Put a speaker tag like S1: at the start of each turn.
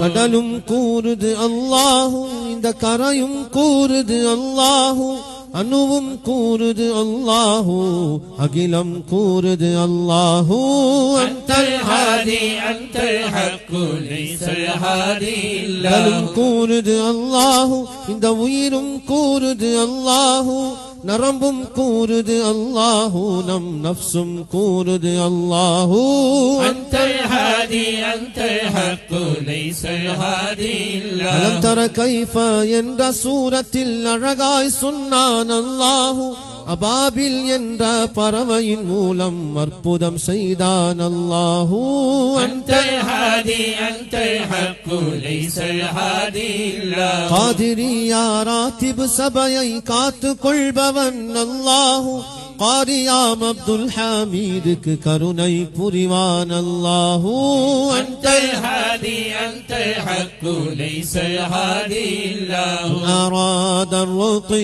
S1: கடலும் கூறுது அல்லாஹு, இந்த கரையும் கூறுது அல்லாஹு, அணுவும் கூறுது அல்லாஹு, அகிலம் கூறுது அல்லாஹு.
S2: அன்தல் ஹாதி அன்தல் ஹக்கு லைஸல் ஹாதி இல்லா.
S1: கடலும் கூறுது அல்லாஹு, இந்த உயிரும் கூறுது அல்லாஹு, நரம்பும் கூறுது அல்லாஹு, நம் நஃப்சும் கூறுது அல்லாஹு.
S2: அன்தல் ஹாதி அன்தல் ஹக்கு லைஸல் ஹாதி இல்லா.
S1: அலம் தர கைஃப என்ற சூரத்தில் அழகாய் சொன்னான் அல்லாஹு, அபாபில் என்ற பறவையின் மூலம் அற்புதம் செய்தான் அல்லாஹு.
S2: அன்தல் ஹாதி அன்தல் ஹக்கு லைஸல் ஹாதி இல்லா.
S1: காதிரியா ராத்திப் சபையை காத்து கொள்பவன் அல்லாஹு, காரியாம் அப்துல் ஹமீதுக்கு கருணை புரிவான் அல்லாஹு.
S2: அன்தல் ஹாதி அன்தல் ஹக்கு லைஸல் ஹாதி இல்லா.
S1: அராத